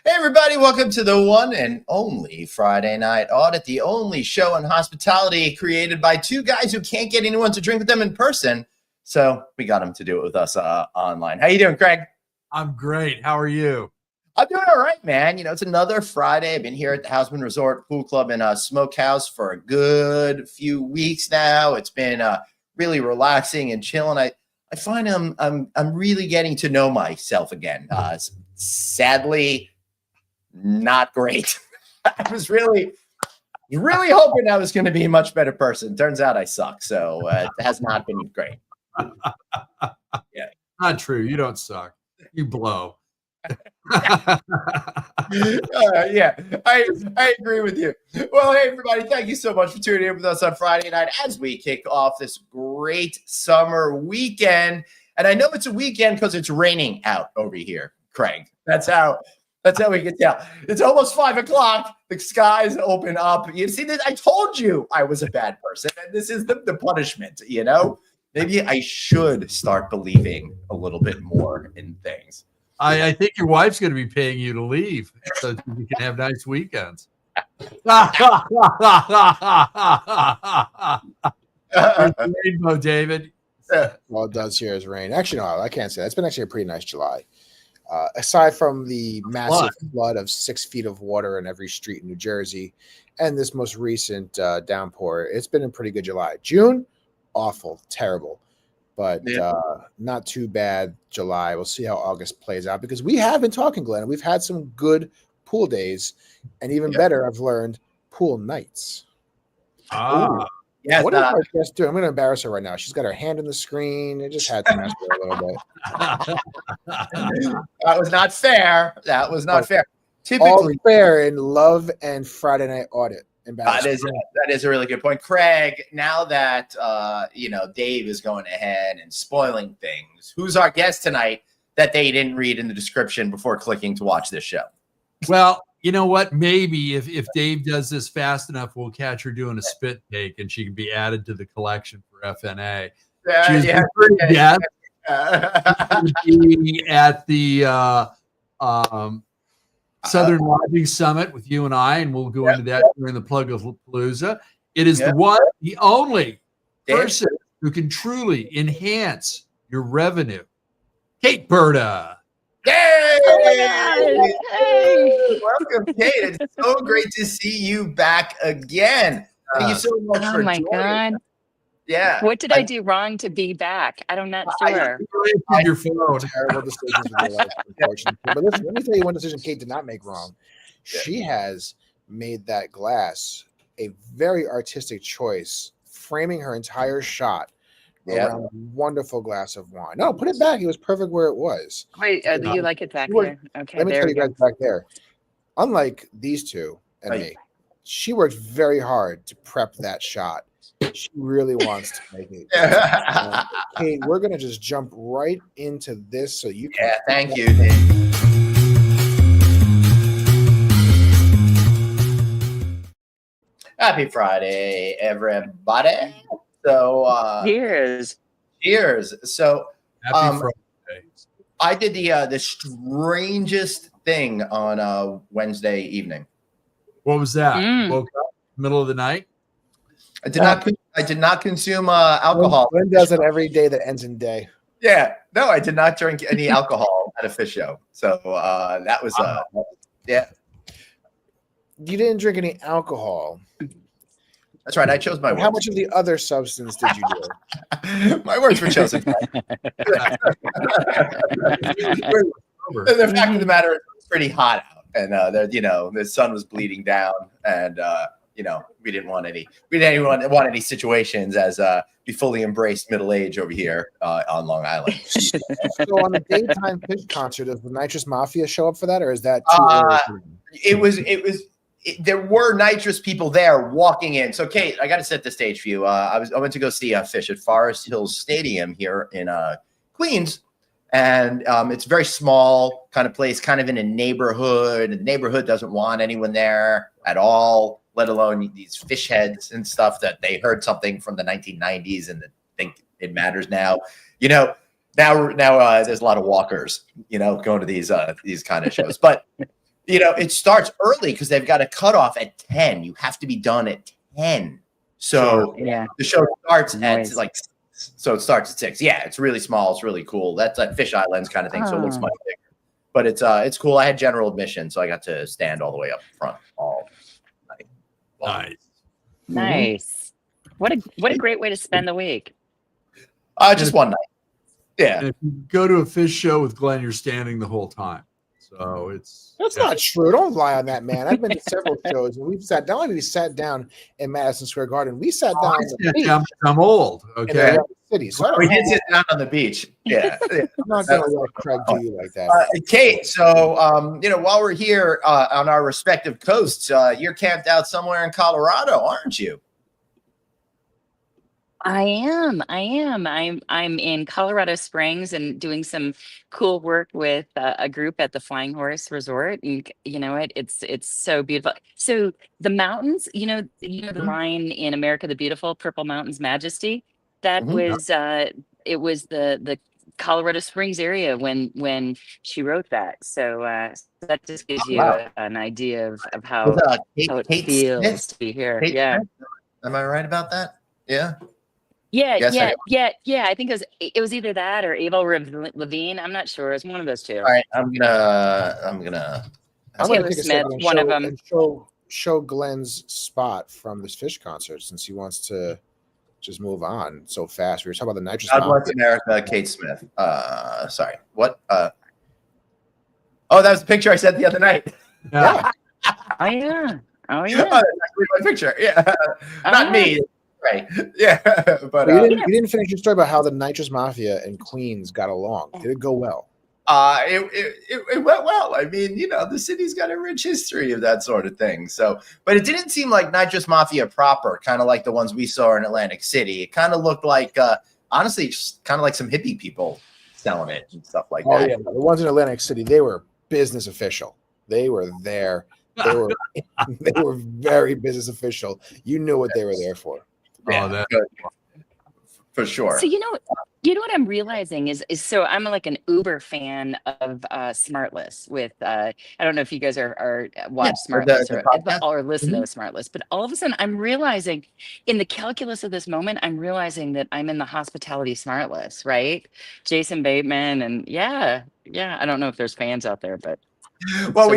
Hey everybody, welcome to the one and only Friday Night Audit, the only show in hospitality created by two guys who can't get anyone to drink with them in person. So we got them to do it with us online. How you doing, Craig? I'm great. How are you? I'm doing all right, man. You know, it's another Friday. I've been here at the Houseman Resort Pool Club and Smokehouse for a good few weeks now. It's been really relaxing and chilling. I find I'm really getting to know myself again. Sadly, not great. I was really hoping I was going to be a much better person. Turns out I suck. So it has not been great. Yeah, not true. You don't suck. You blow. Yeah, I agree with you. Well, hey everybody, thank you so much for tuning in with us on Friday night as we kick off this great summer weekend. And I know it's a weekend because it's raining out over here, Craig. That's how we can tell. It's almost 5 o'clock. The skies open up. You see this? I told you I was a bad person, and this is the punishment. You know, maybe I should start believing a little bit more in things. I think your wife's going to be paying you to leave so you can have nice weekends. Rainbow, David. Well, it does here is rain. Actually, no, I can't say that. It's been actually a pretty nice July. Aside from the massive flood of 6 feet of water in every street in New Jersey and this most recent downpour, it's been a pretty good July. June, awful, terrible. But not too bad July. We'll see how August plays out because we have been talking, Glenn. We've had some good pool days, and even better, I've learned pool nights. Yes, what is our guest doing? I'm going to embarrass her right now. She's got her hand on the screen. It just had to mess with her a little bit. That was not fair. That was not fair. Typically, all fair in love and Friday Night Audit. That is a really good point, Craig. Now that Dave is going ahead and spoiling things, who's our guest tonight that they didn't read in the description before clicking to watch this show? Well, you know what? Maybe if Dave does this fast enough, we'll catch her doing a spit take, and she can be added to the collection for FNA. She's at the Southern Lodging Summit with you and I, and we'll go into that during the Plug of Palooza. It is the one, the only person who can truly enhance your revenue. Kate Burda. Yay! Oh hey! Welcome, Kate. It's so great to see you back again. Thank you so much for joining. God. Yeah. What did I do wrong to be back? I'm not sure. Your phone. Terrible decisions in your life, unfortunately. But listen, let me tell you one decision Kate did not make wrong. She has made that glass a very artistic choice, framing her entire shot around a wonderful glass of wine. No, put it back. It was perfect where it was. Wait, do you like it back there? Okay, let me tell you guys back there. Unlike these two and me, she worked very hard to prep that shot. She really wants to make it. Kate, we're going to just jump right into this so you can. Yeah, thank you, Dave. Happy Friday, everybody. So, cheers. So, Happy Friday. I did the strangest thing on Wednesday evening. What was that? Woke up middle of the night? I did not consume alcohol. Glenn does it every day that ends in day. Yeah, no, I did not drink any alcohol at a fish show. So that was You didn't drink any alcohol. That's right. I chose my words. How much of the other substance did you do? My words were chosen. The fact of the matter is, it's pretty hot out, and the sun was bleeding down, and we didn't want any situations as we fully embraced middle age over here on Long Island. So on the daytime fish concert, does the Nitrous Mafia show up for that, or is that too early? There were nitrous people there walking in. So Kate, I got to set the stage for you. I went to go see Fish at Forest Hills Stadium here in Queens, and it's a very small kind of place, kind of in a neighborhood. The neighborhood doesn't want anyone there at all, let alone these fish heads and stuff that they heard something from the 1990s and think it matters now. Now there's a lot of walkers, going to these kind of shows. But it starts early because they've got a cutoff at 10. You have to be done at 10. So the show starts at like, so it starts at 6. Yeah, it's really small. It's really cool. That's like Fish Islands kind of thing. So it looks much bigger. But it's cool. I had general admission, so I got to stand all the way up front all night. Nice. What a great way to spend the week. Just one night. Yeah. And if you go to a fish show with Glenn, you're standing the whole time. So that's not true. Don't lie on that, man. I've been to several shows and we've sat down. We sat down in Madison Square Garden. We sat down on the beach. I'm old. Okay. City, so we did sit down on the beach. Yeah. I'm not going to let Craig to you like that. Kate, so while we're here on our respective coasts, you're camped out somewhere in Colorado, aren't you? I am. I'm in Colorado Springs and doing some cool work with a group at the Flying Horse Resort. And you know what? It's so beautiful. So the mountains, the line in America the Beautiful, Purple Mountains Majesty. That was it was the Colorado Springs area when she wrote that. So that just gives you an idea of how it feels Smith? to be here. Kate Yeah. Smith? Am I right about that? Yeah. Yeah, Yes, I think it was either that or Abel Levine. I'm not sure. It's one of those two. All right, I'm gonna Taylor take a Smith, second and one of them. show Glenn's spot from this fish concert since he wants to just move on so fast. We were talking about the nitrous. God bless America, Kate Smith. Sorry, what? Oh, that was the picture I sent the other night. Yeah. Oh yeah. Oh, that's actually my picture. Yeah, not me. Right. Yeah. But you didn't finish your story about how the Nitrous Mafia and Queens got along. Did it go well? It went well. I mean, the city's got a rich history of that sort of thing. So, but it didn't seem like Nitrous Mafia proper, kind of like the ones we saw in Atlantic City. It kind of looked like, honestly, just kind of like some hippie people selling it and stuff like that. Oh yeah, the ones in Atlantic City, they were business official. They were there. They were very business official. You knew what they were there for. Yeah, for sure. So you know what I'm realizing is so I'm like an uber fan of Smartless with I don't know if you guys are watch Smartless or listen to Smartless, but all of a sudden I'm realizing in the calculus of this moment, I'm realizing that I'm in the hospitality Smartless, right? Jason Bateman and yeah, I don't know if there's fans out there, but well,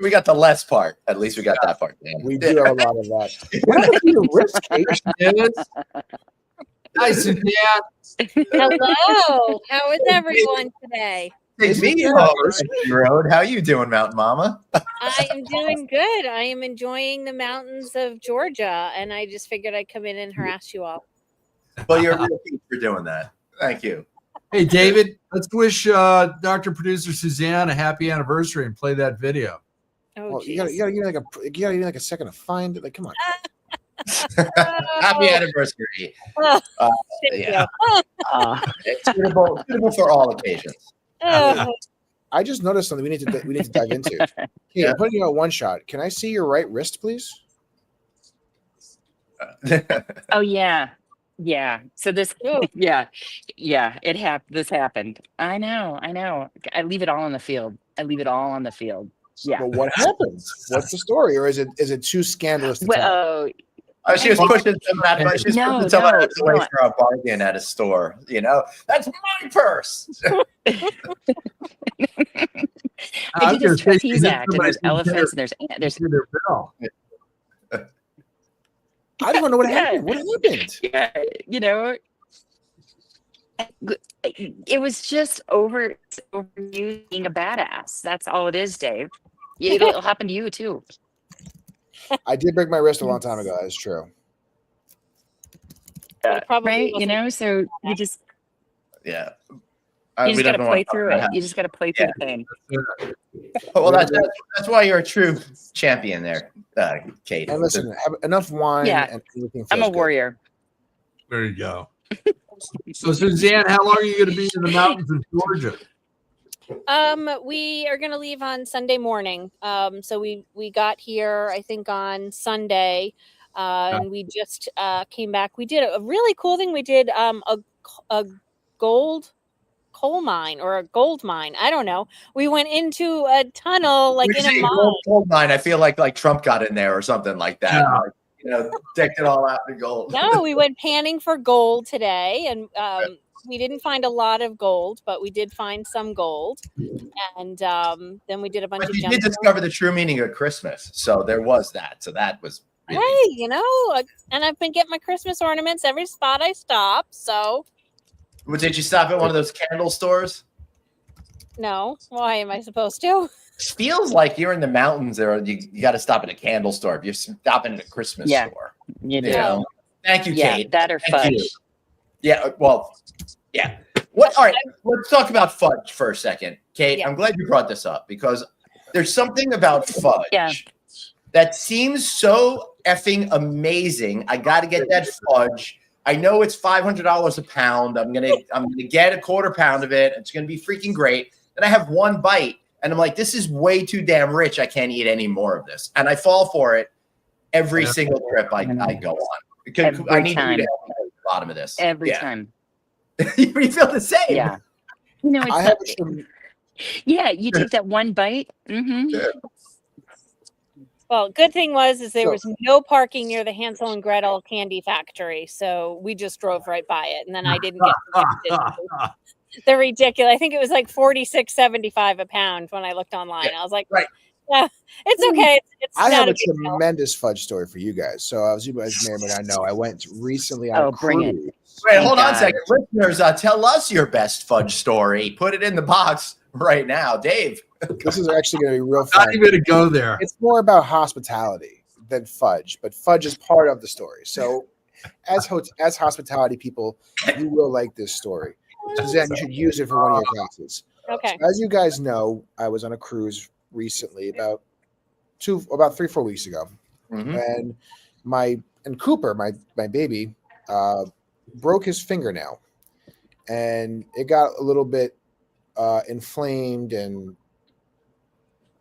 we got the less part. At least we got that part. Man. We do have a lot of that. What happened to your wrist, Kate? Nice and Hello. How is everyone today? Hey, Road. How you doing, Mountain Mama? I am doing good. I am enjoying the mountains of Georgia, and I just figured I'd come in and harass you all. Well, you're a real piece for doing that. Thank you. Hey, David, let's wish Dr. Producer Suzanne a happy anniversary and play that video. Oh, well, you gotta need like a second to find it. Like, come on. Happy anniversary. Yeah. It's suitable for all occasions. I just noticed something we need to dive into. Hey, I'm putting you on one shot. Can I see your right wrist, please? Oh yeah. So this, it happened. This happened. I know. I leave it all on the field. Yeah. But what happened? What's the story, or is it too scandalous to tell? She was pushing someone out of away for a bargain at a store. That's my purse. I did this trapeze act, and there's elephants, and there's. I don't know what happened. What happened? Yeah, it was just over you being a badass. That's all it is, Dave. It'll happen to you too. I did break my wrist a long time ago. That's true. Right? So you just you just got to play through it. You just got to play through the pain. Well, that's why you're a true champion there, Kate. And listen, have enough wine. Yeah, and everything I'm a good. warrior. There you go. So, Suzanne, how long are you going to be in the mountains of Georgia? We are going to leave on Sunday morning. So we got here, I think, on Sunday, and we just came back. We did a really cool thing. We did a gold coal mine or a gold mine. I don't know. We went into a tunnel like in a mine. Gold mine. I feel like Trump got in there or something like that. Yeah. Like, you know, decked it all out in gold. No, we went panning for gold today, and we didn't find a lot of gold, but we did find some gold. And then we did a bunch But of you jump. did discover the true meaning of Christmas, so there was that. So that was Hey, you know, and I've been getting my Christmas ornaments every spot I stop. So, Well, did you stop at one of those candle stores? no, why am I supposed to? Feels like you're in the mountains, or you got to stop at a candle store if you're stopping at a Christmas Yeah. store. You You do. know? Thank you, Yeah, Kate. that or Thank you. fudge. Yeah, well, yeah. What? All right, let's talk about fudge for a second, Kate. Yeah. I'm glad you brought this up because there's something about fudge Yeah. that seems so effing amazing. I got to get that fudge. I know it's $500 a pound. I'm gonna get a quarter pound of it. It's gonna be freaking great. Then I have one bite, and I'm like, this is way too damn rich. I can't eat any more of this, and I fall for it every single trip I go on. Because Every I need time. you to help me at the bottom of this. Every Yeah. time. You feel the same. Yeah. You know, I it's have not, yeah, you take that one bite. Mm-hmm. Well, good thing was there So- was no parking near the Hansel and Gretel candy factory, so we just drove right by it, and then I didn't get the ridiculous. I think it was like $46.75 a pound when I looked online. I was like, right. Yeah, it's okay. It's I not have a big deal. tremendous fudge story for you guys. So, as you guys may or may not know, I went recently on a bring it. cruise. Wait, Thank hold on a God. second. Listeners, tell us your best fudge story. Put it in the box right now. Dave. This is actually going to be real fun. Not even to go there. It's more about hospitality than fudge, but fudge is part of the story. So, as hospitality people, you will like this story. Suzanne, you should use it for one of your classes. Okay. As you guys know, I was on a cruise recently, about 3-4 weeks ago, Mhm. and Cooper, my baby, broke his fingernail, and it got a little bit inflamed and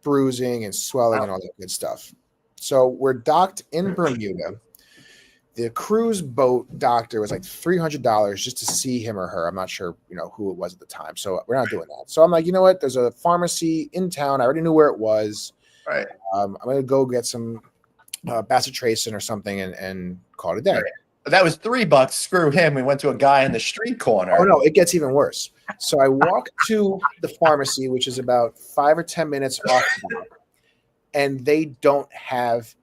bruising and swelling and all that good stuff. So we're docked in Bermuda. The cruise boat doctor was like $300 just to see him or her. I'm not sure, who it was at the time. So we're not doing that. So I'm like, you know what? There's a pharmacy in town. I already knew where it was. Right. I'm gonna go get some bacitracin or something and call it a day. Right. That was $3. Screw him. We went to a guy in the street corner. Oh no, it gets even worse. So I walk to the pharmacy, which is about 5 or 10 minutes off the dock, and they don't have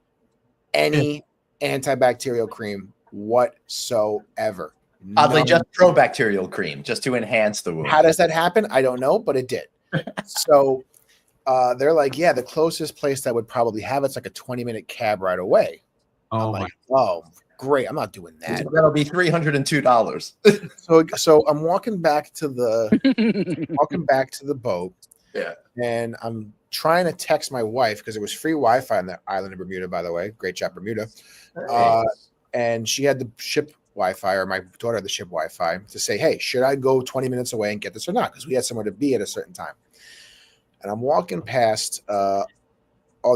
any antibacterial cream whatsoever. Oddly, None. just probacterial cream, just to enhance the wound. How does that happen? I don't know, but it did. So they're like, yeah, the closest place that would probably have it's like a 20-minute cab right away. Oh I'm my! like, oh, great. I'm not doing that. That'll be $302. So I'm walking back to the boat. Yeah. And I'm trying to text my wife because it was free Wi-Fi on the island of Bermuda, by the way. Great job, Bermuda. And she had the ship Wi-Fi, or my daughter had the ship Wi-Fi, to say, hey, should I go 20 minutes away and get this or not? Because we had somewhere to be at a certain time. And I'm walking past all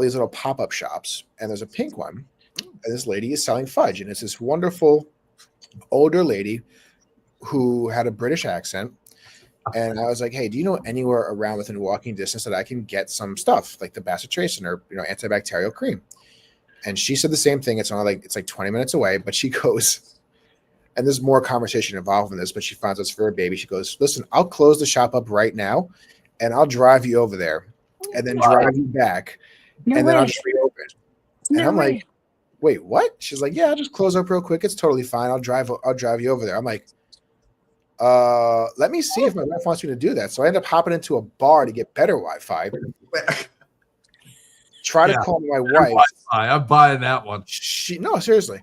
these little pop-up shops, and there's a pink one, and this lady is selling fudge, and it's this wonderful older lady who had a British accent. And I was like, hey, do you know anywhere around within walking distance that I can get some stuff like the bacitracin or antibacterial cream? And she said the same thing. It's like 20 minutes away, but she goes, and there's more conversation involved in this, but she finds us for her baby. She goes, listen, I'll close the shop up right now and I'll drive you over there and then drive you back. No and way. then I'll just reopen. And No I'm way. like, wait, what? She's like, yeah, I'll just close up real quick. It's totally fine. I'll drive you over there. I'm like, let me see if my wife wants me to do that. So I end up hopping into a bar to get better Wi-Fi. Try to call my wife. I'm buying that one. No, seriously.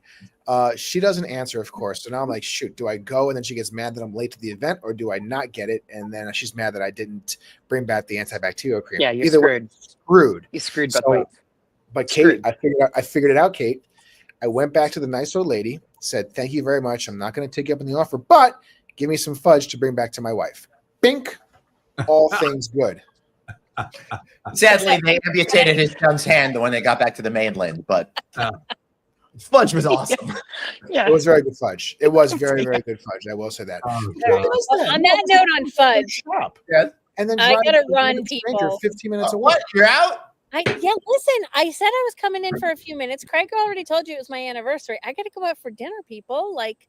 She doesn't answer, of course. So now I'm like, shoot, do I go? And then she gets mad that I'm late to the event, or do I not get it? And then she's mad that I didn't bring back the antibacterial cream. Yeah, you're Either way, screwed. You screwed both So- ways. But Kate, I figured it out, Kate. I went back to the nice old lady, said, thank you very much. I'm not going to take you up on the offer, but give me some fudge to bring back to my wife. Bink. All things good. Sadly, they amputated his son's hand when they got back to the mainland, but Fudge was awesome. Yeah. It was very good fudge. It was very, very good fudge. I will say that. Oh, Yeah, God. On that note on fudge, Stop. Yeah. And then I drive gotta to run, a stranger people. 15 minutes away. What? You're out? Listen, I said I was coming in for a few minutes. Craig already told you it was my anniversary. I got to go out for dinner, people. Like,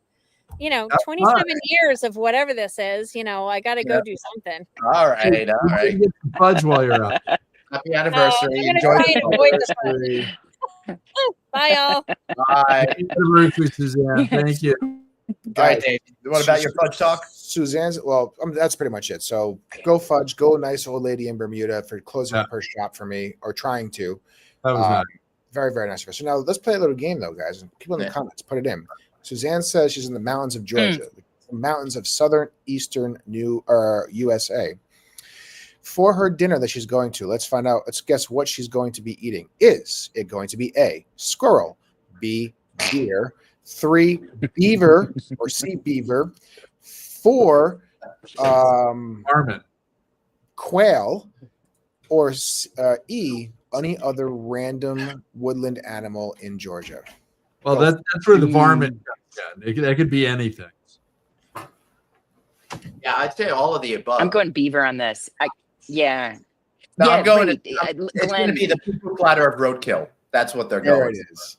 That's 27 fine. years of whatever this is. I got to go do something. All right. All You right. can get some fudge while you're out. Happy anniversary. I'm gonna Enjoy try the and avoid the anniversary. Bye, y'all. Bye. Happy anniversary, Suzanne. Thank you. All right, Dave. What about your fudge talk? Suzanne's, well, that's pretty much it. So go fudge, go nice old lady in Bermuda for closing up her shop for me, or trying to. That was nice. Very, very nice of her. So now let's play a little game, though, guys. People in the comments, put it in. Suzanne says she's in the mountains of Georgia, the mountains of southern eastern USA. For her dinner that she's going to, let's find out. Let's guess what she's going to be eating. Is it going to be A, squirrel, B, deer, 3, beaver or sea beaver, 4, Marmot. quail, or E, any other random woodland animal in Georgia? Well, that's where the varmint comes in. That could be anything. Yeah, I'd say all of the above. I'm going beaver on this. Yeah. No, Yeah, I'm going. right. It's going to be the poo platter of roadkill. That's what they're There going. it is.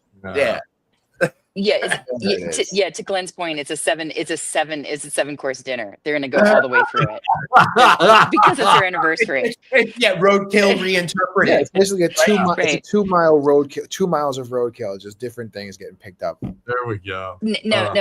Yeah. To Glenn's point, it's a 7-course dinner. They're gonna go all the way through it because it's their anniversary. Yeah, roadkill reinterpreted. Yeah, it's basically it's a Right. 2 mile roadkill, 2 miles of roadkill, just different things getting picked up. There we go. No.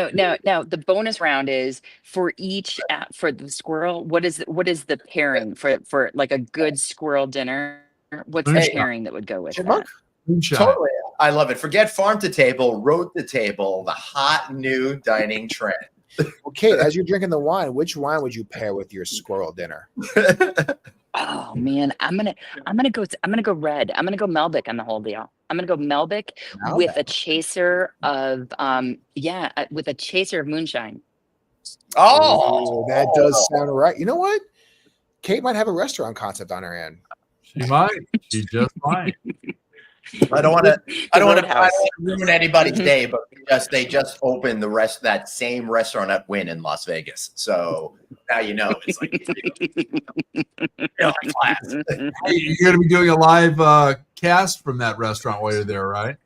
The bonus round is for each for the squirrel. What is the pairing for like a good squirrel dinner? What's the Moonshine. pairing that would go with Chipmunk? that? Moonshine. Totally. I love it. Forget farm to table, road to table, the hot new dining trend. Well, Kate, as you're drinking the wine, which wine would you pair with your squirrel dinner? Oh man, I'm gonna go red. I'm gonna go Melbic on the whole deal. I'm gonna go Melbic with a chaser of moonshine. Oh, that does sound right. You know what? Kate might have a restaurant concept on her end. She might. She just might. I don't want to Roadhouse. ruin anybody's day, but they just opened that same restaurant at Wynn in Las Vegas. So now you know it's like class. You're going to be doing a live cast from that restaurant while you're there, right?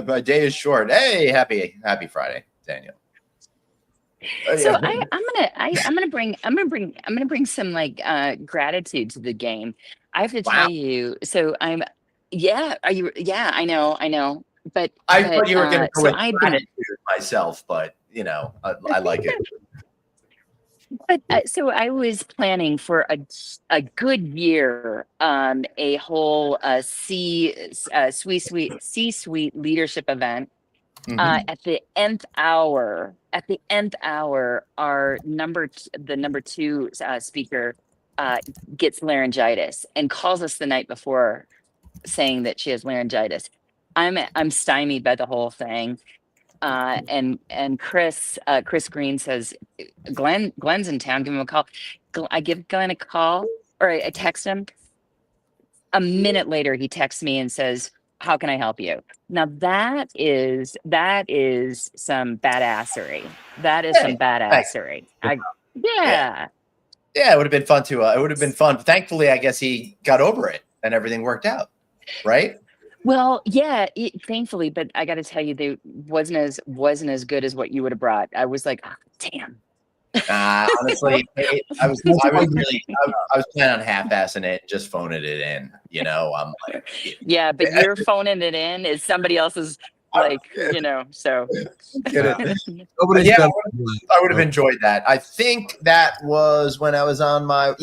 My day is short. Hey, happy Friday, Daniel. So I'm gonna bring some like gratitude to the game. I have to tell you. So I know. But I thought you were going to go with I've gratitude myself, but I like it. But so I was planning for a good year, a whole C-suite leadership event. At the nth hour, our number 2 speaker gets laryngitis and calls us the night before, saying that she has laryngitis. I'm stymied by the whole thing, and Chris Green says, Glenn's in town. Give him a call. I give Glenn a call, or I text him. A minute later, he texts me and says, how can I help you? Now that is some badassery. That is some badassery. Yeah, it would have been fun to. It would have been fun. Thankfully, I guess he got over it and everything worked out, right? Well, yeah, thankfully, but I got to tell you, they wasn't as good as what you would have brought. I was like, oh, damn. Honestly, I was planning on half-assing it, just phoning it in. I'm like, yeah, but you're phoning it in is somebody else's, like, so. I would have enjoyed that. I think that was when I was on my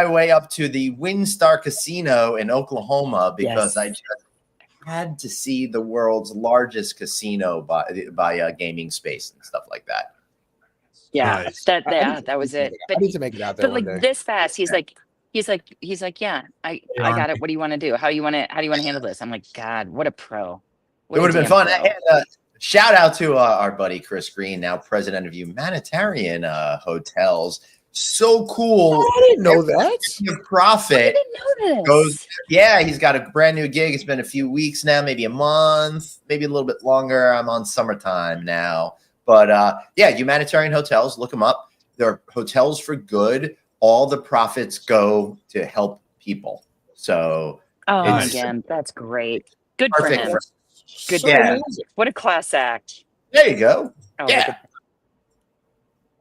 way up to the WinStar Casino in Oklahoma because I just had to see the world's largest casino by gaming space and stuff like that. Yeah, nice. that was it. I need to make it out there. But like this fast, he's like, yeah, I got it. What do you want to do? How do you want to handle this? I'm like, God, what a pro. It would have been fun. And, shout out to our buddy Chris Green, now president of Humanitarian Hotels. So cool. I didn't know that. The profit know this. goes. Yeah, he's got a brand new gig. It's been a few weeks now, maybe a month, maybe a little bit longer. I'm on summertime now, but yeah, humanitarian hotels. Look them up. They're hotels for good. All the profits go to help people. So, again, that's great. Good for perfect. him. Good. So Yeah. amazing. What a class act. There you go. Oh, Yeah.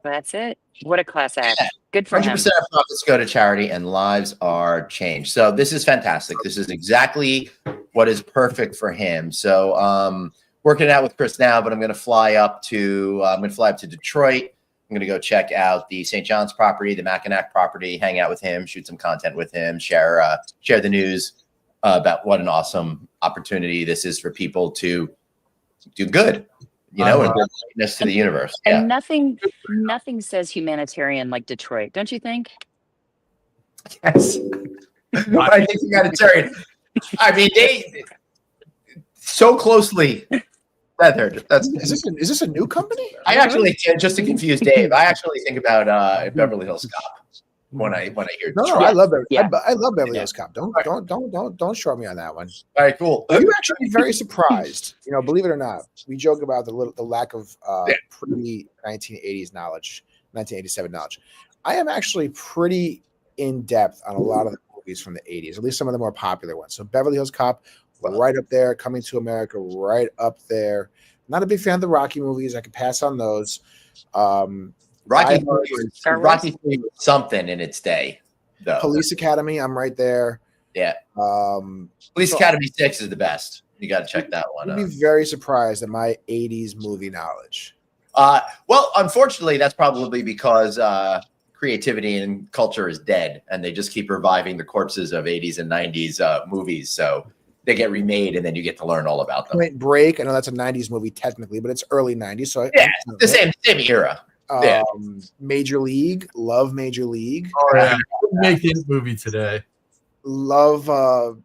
that's it. What a class act. Good for 100% him. of profits go to charity and lives are changed. So this is fantastic. This is exactly what is perfect for him. So working it out with Chris now, but I'm going to fly up to Detroit. I'm going to go check out the St. John's property, the Mackinac property, hang out with him, shoot some content with him, share the news about what an awesome opportunity this is for people to do good, you know, and bring greatness to the universe. And nothing says humanitarian like Detroit, don't you think? Yes. I think humanitarian. I mean, they so closely feathered. Is this a new company? I actually, just to confuse Dave, I actually think about Beverly Hills Cop when I hear. No, Detroit. I love Beverly. Yeah. I love Beverly Hills Cop. Don't short me on that one. All right, cool. Are you actually very surprised? You know, believe it or not, we joke about the lack of pre 1980s knowledge, 1987 knowledge. I am actually pretty in depth on a lot of the movies from the 80s, at least some of the more popular ones. So Beverly Hills Cop, right up there. Coming to America, right up there. Not a big fan of the Rocky movies. I could pass on those. Rocky was something in its day, though. Police Academy, I'm right there. Yeah. Police Academy 6 is the best. You got to check that one out. I'd be very surprised at my 80s movie knowledge. Well, unfortunately, that's probably because creativity and culture is dead, and they just keep reviving the corpses of 80s and 90s movies. So they get remade, and then you get to learn all about them. Point Break, I know that's a 90s movie technically, but it's early 90s. So yeah, the same era. Yeah. Major League, love Major League. Oh yeah, make this movie today. Love, although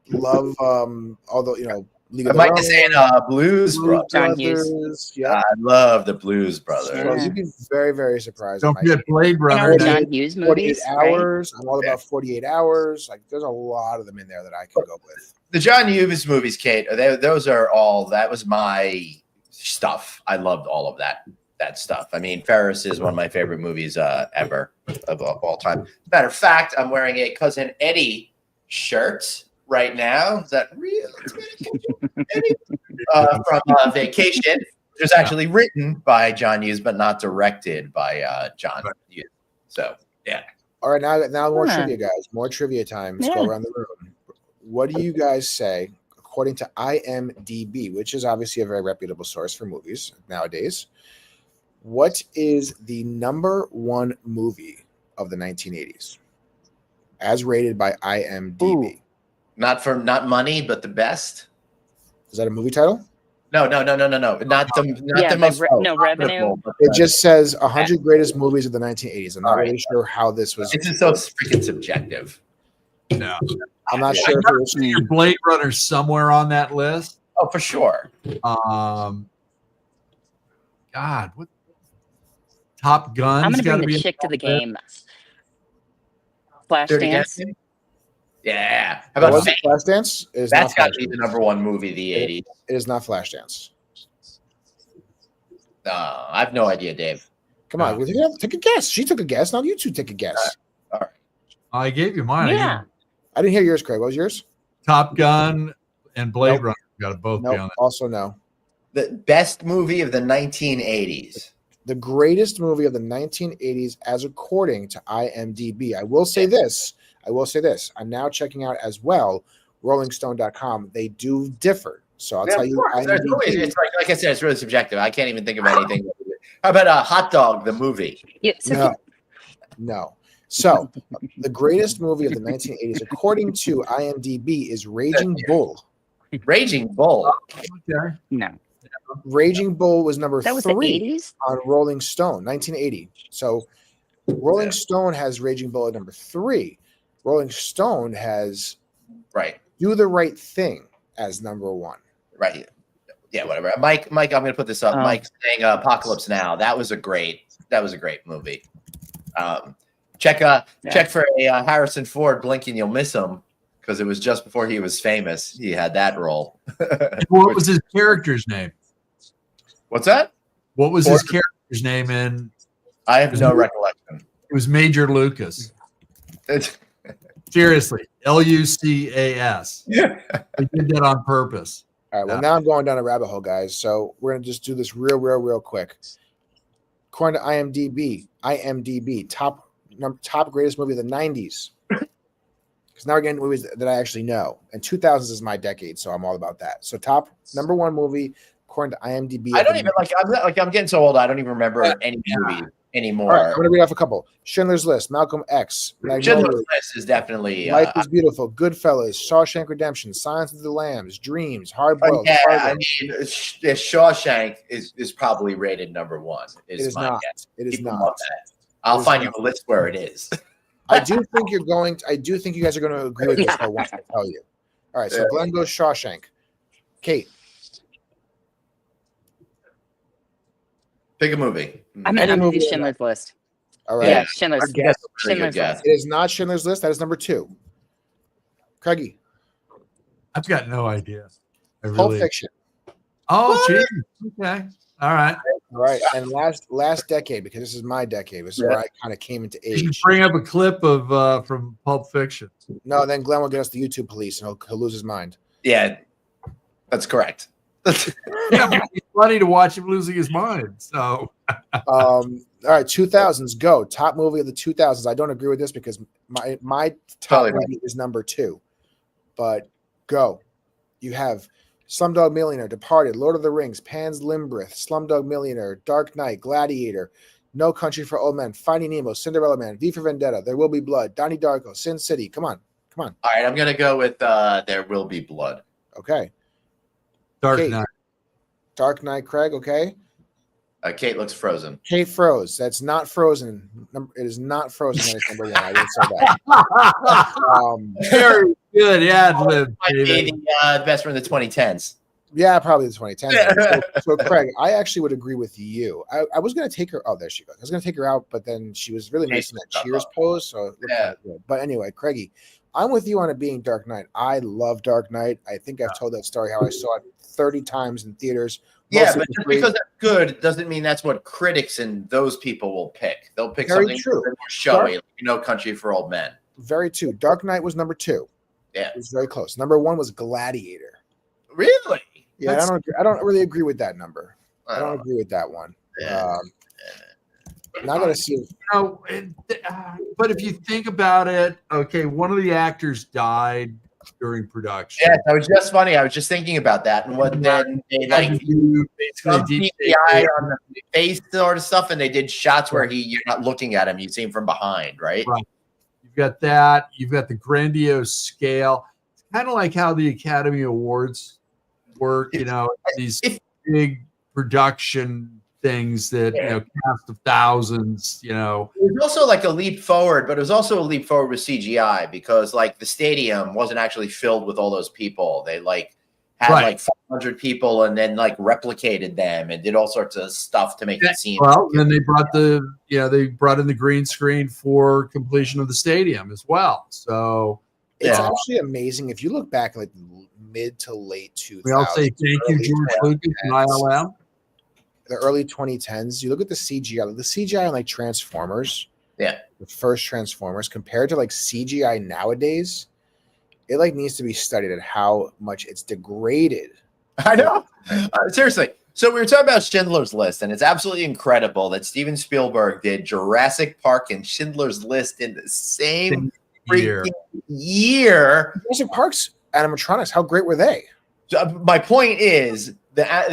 League of I might be saying Blues Brothers. Yeah, I love the Blues Brothers. So you'd be very, very surprised. Don't forget Blade Runner. And all the John Hughes movies. 48 Hours. Right? I'm all about 48 Hours. Like, there's a lot of them in there that I can go with. The John Hughes movies, Kate, those are all, that was my stuff. I loved all of that stuff. I mean, Ferris is one of my favorite movies ever of all time. Matter of fact, I'm wearing a Cousin Eddie shirt right now. Is that real? Eddie? From Vacation, which was actually written by John Hughes, but not directed by John Hughes. So, yeah. All right, now more trivia, guys. More trivia time. Let's go around the room. What do you guys say, according to IMDb, which is obviously a very reputable source for movies nowadays? What is the number one movie of the 1980s, as rated by IMDb? Ooh. Not money, but the best. Is that a movie title? No. Not the most. No revenue. It just says 100 greatest movies of the 1980s. I'm not really sure how this was. It's just so freaking subjective. No, I'm not sure if it was Blade Runner somewhere on that list. Oh, for sure. God, what? Top Gun. I'm going to bring the chick to the game. Flashdance. Yeah. How about Flashdance? That's got to be the number one movie of the 80s. It is not Flashdance. I have no idea, Dave. Come on, take a guess. She took a guess. Now you two take a guess. All right. I gave you mine. Yeah. I didn't hear yours, Craig. What was yours? Top Gun and Blade Runner. Got to both be on that. Also no. The best movie of the 1980s. The greatest movie of the 1980s, as according to IMDb. I will say this. I'm now checking out as well RollingStone.com. They do differ. So I'll tell you. It's like I said, it's really subjective. I can't even think of anything. How about Hot Dog, the movie? Yeah, no. So the greatest movie of the 1980s, according to IMDb, is Raging Bull. Raging Bull. Okay. No. Raging Bull was number 3 the 80s? on Rolling Stone, 1980. So Rolling Stone has Raging Bull at number 3. Rolling Stone has Do the Right Thing as number 1. Right. Yeah, whatever. Mike, I'm going to put this up. Mike's saying Apocalypse Now. That was a great movie. Check for a Harrison Ford, Blink and You'll Miss Him, because it was just before he was famous. He had that role. What was his character's name? What's that? What was his character's name in? I have no recollection. It was Major Lucas. Seriously, Lucas. Yeah. They did that on purpose. All right. Well, now I'm going down a rabbit hole, guys. So we're gonna just do this real quick. According to IMDb, top greatest movie of the '90s. Because now we're getting movies that I actually know, and 2000s is my decade, so I'm all about that. So top number one movie according to IMDb. I don't even I'm getting so old. I don't even remember any movie anymore. All right, I'm gonna read off a couple: Schindler's List, Malcolm X, Schindler's List is definitely Life is Beautiful, Goodfellas, Shawshank Redemption, Silence of the Lambs, Dreams, Hard Boiled. Yeah, I mean, Shawshank is probably rated number one. It is my not. guess. It is People not. love that. I'll find you a list where it is. I do think you guys are going to agree with this. I want to tell you. All right, so Glenn goes Shawshank. Kate, pick a movie. I'm going to do Schindler's List. All right. Yeah, Schindler's List. Schindler's List. It is not Schindler's List. That is number 2. Craigie. I've got no idea. Pulp Fiction. Oh, geez. Okay. All right. All right. And last decade, because this is my decade. This is where I kind of came into age. You bring up a clip of from Pulp Fiction. No, then Glenn will get us the YouTube police and he'll lose his mind. Yeah, that's correct. Yeah, but it's funny to watch him losing his mind. So, all right, 2000s, go. Top movie of the 2000s. I don't agree with this because my top movie is number 2. But go. You have Slumdog Millionaire, Departed, Lord of the Rings, Pan's Labyrinth, Slumdog Millionaire, Dark Knight, Gladiator, No Country for Old Men, Finding Nemo, Cinderella Man, V for Vendetta, There Will Be Blood, Donnie Darko, Sin City. Come on. All right, I'm gonna go with There Will Be Blood. Okay. Dark Kate. Knight. Dark Knight, Craig. Okay. Kate looks frozen. Kate froze. That's not Frozen. It is not Frozen. That is number 1. I didn't say that. Very good ad lib. Might be the best from the 2010s. Yeah, probably the 2010s. So, Craig, I actually would agree with you. I was going to take her. Oh, there she goes. I was going to take her out, but then she was really nice in that Cheers pose. So, it looked kind of good. But anyway, Craigie, I'm with you on it being Dark Knight. I love Dark Knight. I think I've told that story how I saw it 30 times in theaters. Yeah, but just because it's good doesn't mean that's what critics and those people will pick. They'll pick something more showy, like No Country for Old Men. Very true. Dark Knight was number 2. Yeah, it was very close. Number 1 was Gladiator. Really? Yeah, I don't really agree with that number. I don't agree with that one. Yeah. Now I got to see. But if you think about it, okay, one of the actors died during production. Yeah, that was just funny. I was just thinking about that, and what then they some CGI on the face sort of stuff, and they did shots where you're not looking at him; you see him from behind, right? Right. You've got that. You've got the grandiose scale. It's kind of like how the Academy Awards work. You know, these big production things that cast of thousands. You know, it was also like a leap forward, but it was also a leap forward with CGI because like the stadium wasn't actually filled with all those people. They had like 500 people and then like replicated them and did all sorts of stuff to make it seem. Well, then they brought they brought in the green screen for completion of the stadium as well. So it's actually amazing if you look back like mid to late 2000s. We all say thank you, George Lucas and ILM. The early 2010s, you look at the CGI on like Transformers, the first Transformers, compared to like CGI nowadays, it like needs to be studied at how much it's degraded. I know. Seriously. So we were talking about Schindler's List, and it's absolutely incredible that Steven Spielberg did Jurassic Park and Schindler's List in the same freaking year. Jurassic Park's animatronics, how great were they? So, my point is that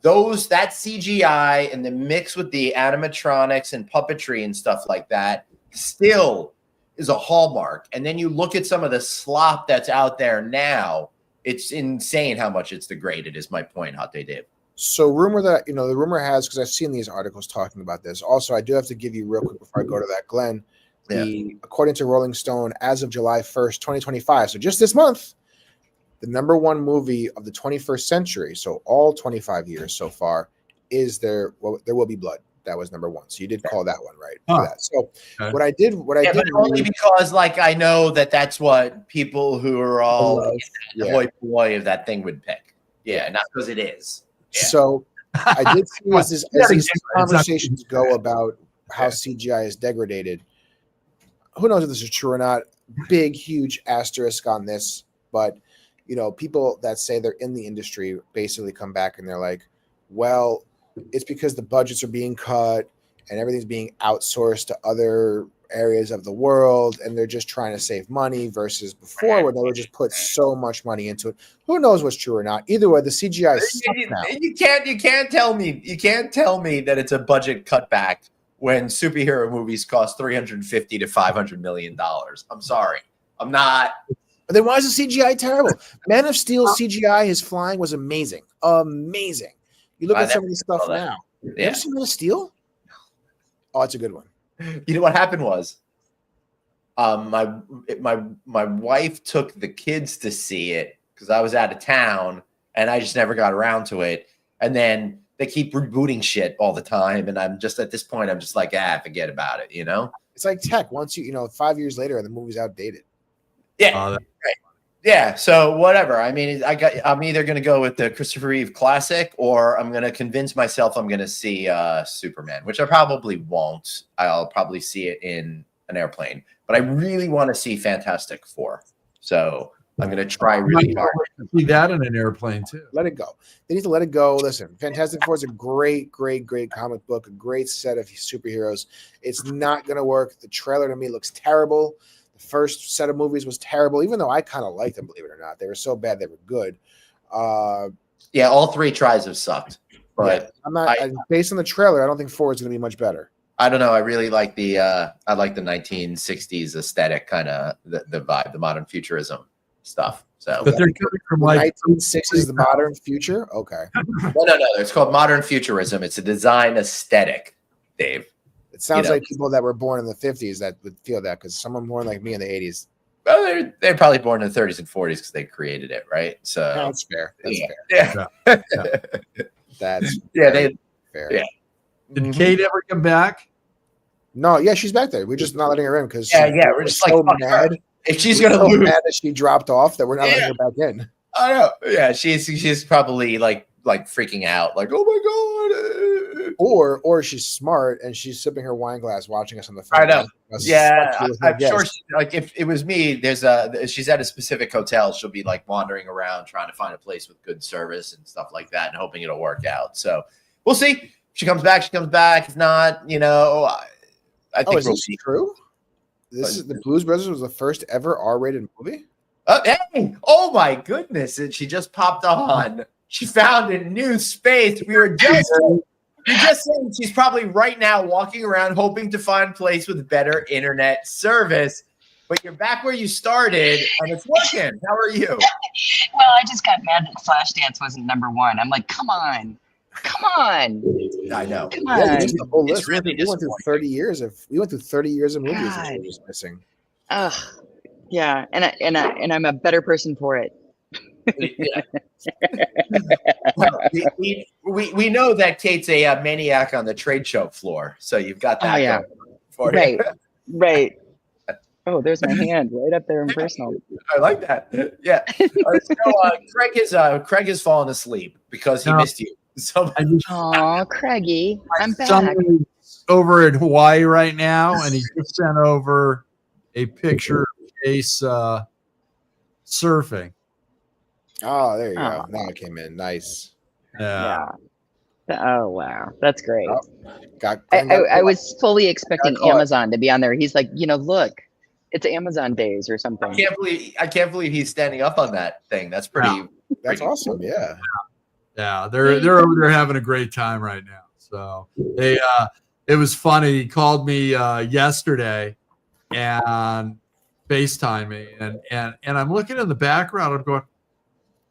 that CGI and the mix with the animatronics and puppetry and stuff like that still is a hallmark. And then you look at some of the slop that's out there now, it's insane how much it's degraded is my point, Hot Day Dave. So the rumor has, because I've seen these articles talking about this. Also, I do have to give you real quick before I go to that, Glenn, according to Rolling Stone, as of July 1st, 2025, so just this month, the number 1 movie of the 21st century, so all 25 years so far, is There Will Be Blood. that was number one. So you did call that one right Huh. for that. So Okay. what I did but only because like I know that's what people who are all hoi polloi of that thing would pick. Yeah, not because it is. Yeah. So I did see as these conversations go about how CGI is degraded. Who knows if this is true or not? Big, huge asterisk on this. But, people that say they're in the industry basically come back and they're like, well, it's because the budgets are being cut and everything's being outsourced to other areas of the world, and they're just trying to save money versus before when they would just put so much money into it. Who knows what's true or not? Either way, the CGI sucks now. You can't tell me that it's a budget cutback when superhero movies cost $350 to $500 million. I'm sorry, I'm not. But then why is the CGI terrible? Man of Steel CGI, his flying was amazing. Amazing. You look at some of the stuff now. You ever seen Man of Steel? Oh, it's a good one. You know what happened was, my wife took the kids to see it because I was out of town and I just never got around to it. And then they keep rebooting shit all the time, and I'm just at this point, I'm just like, forget about it. It's like tech. Once 5 years later, the movie's outdated. Yeah. Right. Yeah. So whatever. I mean, I'm either going to go with the Christopher Reeve classic, or I'm going to convince myself I'm going to see Superman, which I probably won't. I'll probably see it in an airplane, but I really want to see Fantastic Four. So I'm going to try really hard to see that in an airplane too. Let it go. They need to let it go. Listen, Fantastic Four is a great, great, great comic book, a great set of superheroes. It's not going to work. The trailer to me looks terrible. The first set of movies was terrible, even though I kind of liked them, believe it or not. They were so bad they were good. All three tries have sucked. But I'm not based on the trailer, I don't think 4 is going to be much better. I don't know. I really like the 1960s aesthetic, kind of the vibe, the modern futurism stuff. So, but they're coming from like 1960s, the modern future. Okay. No. It's called modern futurism. It's a design aesthetic, Dave. It sounds like people that were born in the 50s that would feel that, because someone born like me in the 80s. Well, they're probably born in the 30s and 40s because they created it, right? So that's fair. That's fair. Yeah. That's fair. Yeah. Did Kate ever come back? No, yeah, she's back there. We're just not letting her in because we're just so mad. If she's gonna lose, mad that she dropped off that we're not letting her back in. I know. Yeah, she's probably like freaking out, like, oh my god. Or she's smart and she's sipping her wine glass, watching us on the phone. I know. Yeah, I'm sure. If it was me, she's at a specific hotel. She'll be like wandering around trying to find a place with good service and stuff like that, and hoping it'll work out. So we'll see. If she comes back. She comes back. If not, I think we'll see. True. This is the Blues Brothers was the first ever R-rated movie. Hey! Oh my goodness! And she just popped on. She found a new space. You're just saying she's probably right now walking around hoping to find a place with better internet service. But you're back where you started, and it's working. How are you? Well, I just got mad that Flashdance wasn't number one. I'm like, come on. I know. Come on. Yeah, the whole list. It's really we went through 30 years of movies that we were just missing. Yeah, and I'm a better person for it. Well, we know that Kate's a maniac on the trade show floor, so you've got that. Oh, yeah. For you. Right. Oh, there's my hand right up there in personal. I like that. Yeah. Craig has fallen asleep because he missed you. So, Craigie, I'm back. Somebody's over in Hawaii right now, and he just sent over a picture of Chase surfing. Oh, there you go. Now it came in. Nice. Yeah. Oh, wow. That's great. I was fully expecting Amazon to be on there. He's like, look, it's Amazon days or something. I can't believe he's standing up on that thing. That's pretty. That's awesome. Yeah. Yeah, they're over there having a great time right now. So it was funny. He called me yesterday and FaceTime me, and I'm looking in the background. I'm going,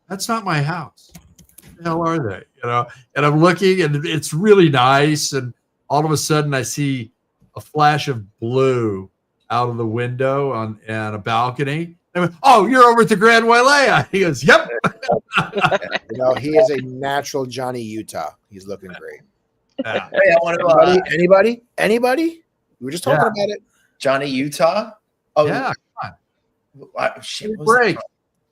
that's not my house. What the hell are they? And I'm looking, and it's really nice. And all of a sudden, I see a flash of blue out of the window on a balcony. I went, oh, you're over at the Grand Wailea. He goes, yep. He is a natural Johnny Utah. He's looking great. Yeah. Hey, I want to, Anybody? We were just talking Yeah. about it. Johnny Utah. Oh Yeah. shit! what was Break.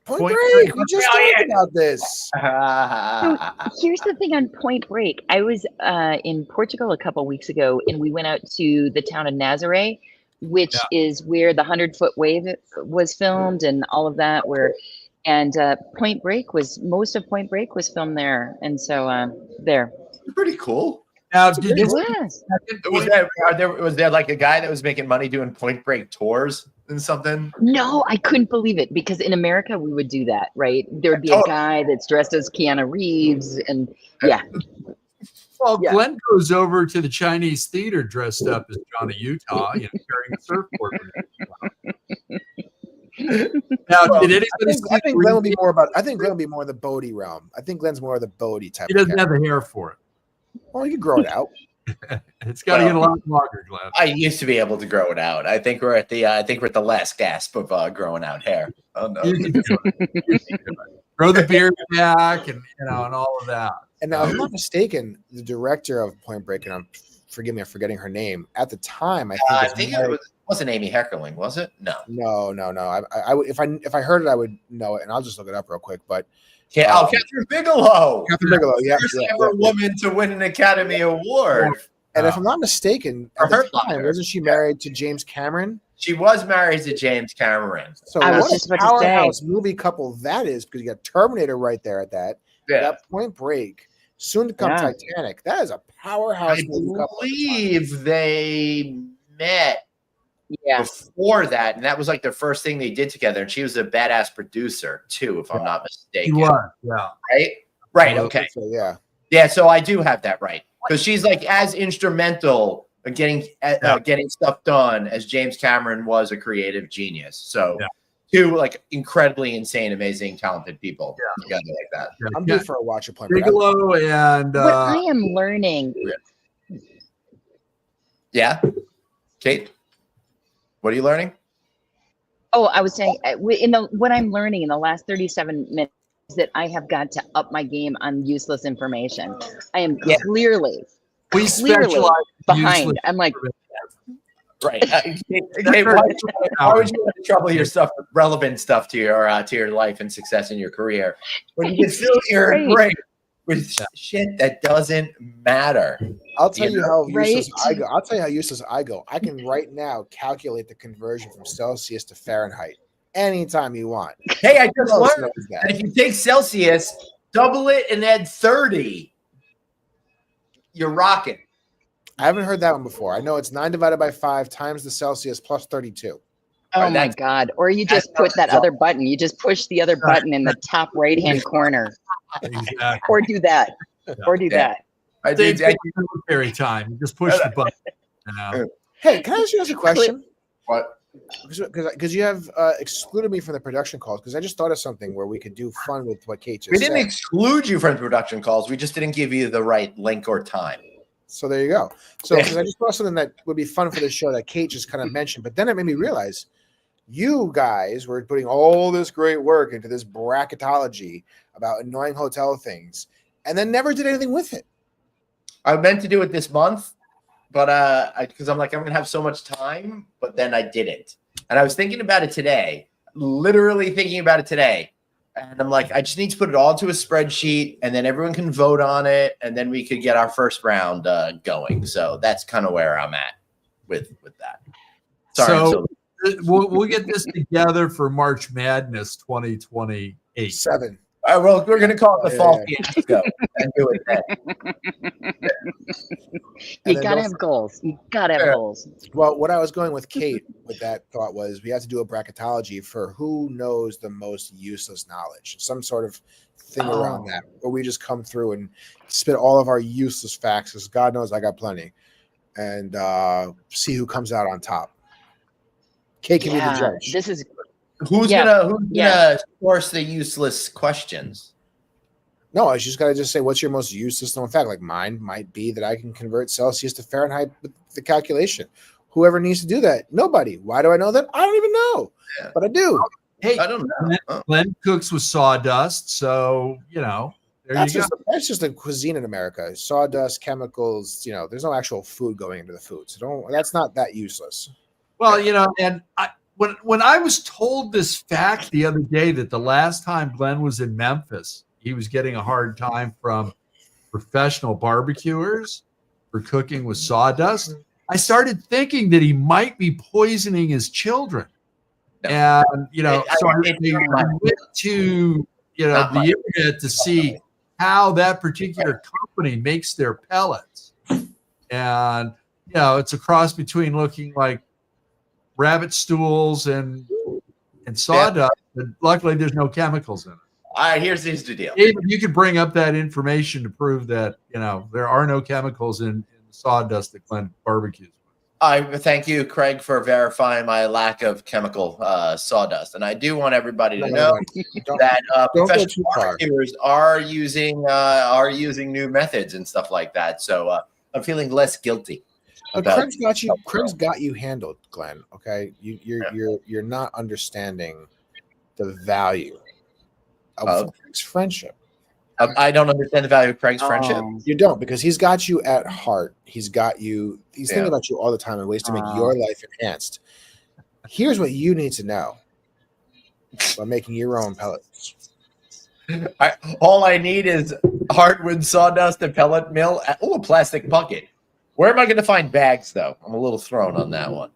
Point Point Break. Break. We just Oh, talked yeah. about this. that? So here's the thing on Point Break. I was in Portugal a couple weeks ago, and we went out to the town of Nazaré, which is where the 100-foot wave was filmed, and all of that. And Point Break was most of Point Break was filmed there, and so there. Pretty cool. Now, It's a did big you one. Was there like a guy that was making money doing Point Break tours and something? No, I couldn't believe it, because in America we would do that, right? There would be a guy that's dressed as Keanu Reeves, and yeah. Well, Yeah. Glenn goes over to the Chinese theater dressed up as Johnny Utah, carrying a surfboard. Now, did anybody I think Glenn will be more about. I think Glenn will be more in the Bodie realm. I think Glenn's more of the Bodie type. He doesn't have the hair for it. Well, you can grow it out. It's got to get a lot longer, Glenn. I used to be able to grow it out. I think we're at the last gasp of growing out hair. Oh no! You can do it. Grow the beard back, and and all of that. And now, if I'm not mistaken, the director of Point Break, and forgive me, I'm forgetting her name. At the time, I think it wasn't Amy Heckerling, was it? No. No. If I heard it, I would know it, and I'll just look it up real quick. But Catherine Bigelow. Catherine Bigelow, First ever woman to win an Academy Award. And if I'm not mistaken, at her the time, wasn't she married to James Cameron? She was married to James Cameron. So I was what just a about to say. powerhouse movie couple that is, because you got Terminator right there at that. You Yeah. got Point Break, soon to come Yeah. Titanic. That is a powerhouse I movie couple. believe they met Yeah. before that, and that was like the first thing they did together. And she was a badass producer too, if I'm not He mistaken. was, yeah. Right. Okay. So, yeah. Yeah. So I do have that right, because she's like as instrumental in getting stuff done as James Cameron was a creative genius. So two like incredibly insane, amazing, talented people together like that. Yeah. I'm due for a watch of Point Break. Bigelow and What I am learning. Yeah. Kate, what are you learning? Oh, I was saying what I'm learning in the last 37 minutes is that I have got to up my game on useless information. I am clearly we specialize in behind. useless I'm like, Right. Kate, why would you want to trouble yourself with relevant stuff to your life and success in your career when you can fill your brain with shit that doesn't matter? I'll tell you how useless Right? I go. I'll tell you how useless I go. I can right now calculate the conversion from Celsius to Fahrenheit anytime you want. Hey, I just Who else learned knows that if you take Celsius, double it, and add 30, you're rocking. I haven't heard that one before. I know it's 9 divided by 5 times the Celsius plus 32. oh my God. Or you just put that other button. You just push the other button in the top right-hand corner. exactly. Or do that. Or do that. I Same did. thing with military time. You just push the button. Hey, can I ask you guys a question? What? Because you have excluded me from the production calls, because I just thought of something where we could do fun with what Kate just We didn't said. exclude you from production calls. We just didn't give you the right link or time. So there you go. So because I just thought something that would be fun for the show that Kate just kind of mentioned, but then it made me realize you guys were putting all this great work into this bracketology about annoying hotel things, and then never did anything with it. I meant to do it this month, but because I'm gonna have so much time, but then I didn't. And I was thinking about it today, literally thinking about it today. And I'm like, I just need to put it all into a spreadsheet, and then everyone can vote on it, and then we could get our first round going. So that's kind of where I'm at with that. Sorry. So we'll get this together for March Madness 2028. 7. Well, we're gonna call it the fall fiasco and do it then. You gotta have goals. You gotta have goals. Well, what I was going with Kate with that thought was we have to do a bracketology for who knows the most useless knowledge, some sort of thing around that, where we just come through and spit all of our useless facts, because God knows I got plenty, and see who comes out on top. Kate can be the judge. This is Who's gonna source the useless questions? No, I just got to say, what's your most useless known fact? Like mine might be that I can convert Celsius to Fahrenheit with the calculation. Whoever needs to do that? Nobody. Why do I know that? I don't even know, but I do. Hey, I don't know. Glenn cooks with sawdust, so There you go. That's just the cuisine in America. Sawdust, chemicals. There's no actual food going into the food. So that's not that useless. Well, and when I was told this fact the other day that the last time Glenn was in Memphis, he was getting a hard time from professional barbecuers for cooking with sawdust, I started thinking that he might be poisoning his children. No. And, so I went to, the internet to see how that particular company makes their pellets. And, it's a cross between looking like rabbit stools and sawdust. But luckily, there's no chemicals in it. All right, here's the deal. David, you could bring up that information to prove that, there are no chemicals in the sawdust that Glenn barbecues. I thank you, Craig, for verifying my lack of chemical sawdust. And I do want everybody to know that professional barbecuers are using new methods and stuff like that. So I'm feeling less guilty. Craig's got you handled, Glenn. Okay, you're not understanding the value of Craig's friendship. I don't understand the value of Craig's friendship. You don't, because he's got you at heart. He's got you. He's thinking about you all the time and ways to make your life enhanced. Here's what you need to know by making your own pellets. All I need is hardwood sawdust, a pellet mill, a plastic bucket. Where am I going to find bags, though? I'm a little thrown on that one.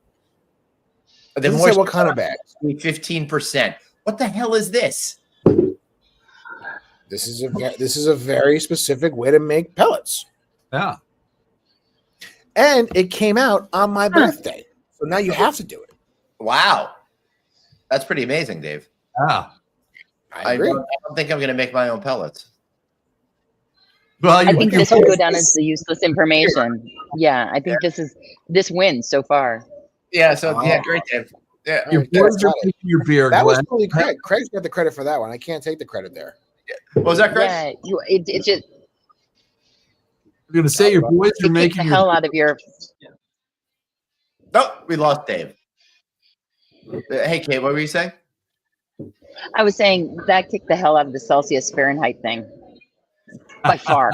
Doesn't say what kind of bags. 15%. What the hell is this? This is a very specific way to make pellets. Yeah. And it came out on my birthday. So now you have to do it. Wow. That's pretty amazing, Dave. Yeah. I agree. I don't think I'm going to make my own pellets. Well, I think this will go down as the useless information. Yeah, I think this wins so far. Yeah, great, Dave. Yeah, your beer, that Glenn. was totally Craig. Craig's got the credit for that one. I can't take the credit there. What was that, Craig? Yeah, it's just. I'm going to say your boys are making the hell out of your. No, we lost Dave. Hey, Kate, what were you saying? I was saying that kicked the hell out of the Celsius Fahrenheit thing. By far.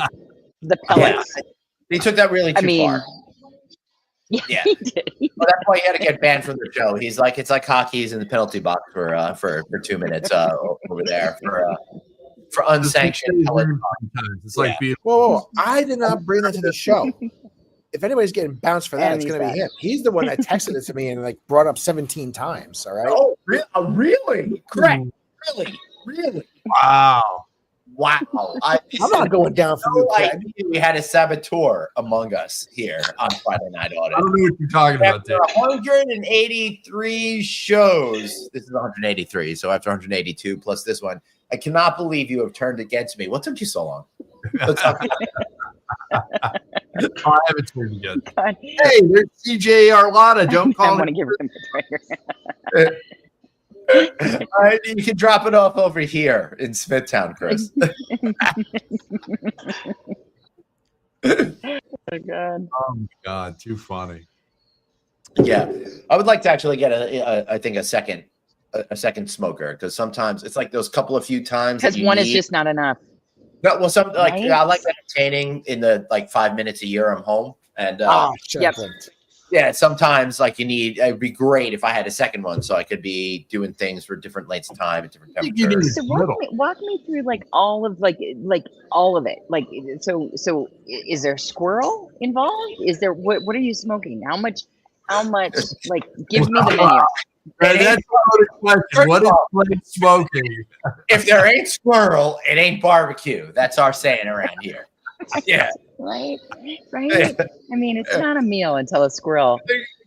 The pellets. Yeah. He took that really too far. Yeah. He did. Well, that's why he had to get banned from the show. He's like, it's like hockey's in the penalty box for 2 minutes over there for unsanctioned pellet. It's like whoa, I did not bring that to the show. If anybody's getting bounced for that, it's going to be him. He's the one that texted it to me and brought up 17 times. All right. Oh, really? Correct. Really? Wow. I'm not going down for you, Craig. We had a saboteur among us here on Friday Night Audit. I don't know what you're talking about, Dave. After 183 shows, this is 183, so after 182 plus this one, I cannot believe you have turned against me. What took you so long? I haven't turned again. Hey, there's CJ Arlotta. Don't call him. Give him the trigger. All right, you can drop it off over here in Smithtown, Chris. Oh my God, too funny. Yeah, I would like to actually get a second smoker, because sometimes it's like those few times because one is just not enough. No, well, I like entertaining in the 5 minutes a year I'm home, and yeah, sometimes it'd be great if I had a second one, so I could be doing things for different lengths of time at different temperatures. So walk me through all of all of it. So is there squirrel involved? Is there what are you smoking? How much? Give me the menu. That's a question. What is Glenn smoking? If there ain't squirrel, it ain't barbecue. That's our saying around here. Yeah. Right. I mean, it's not a meal until a squirrel.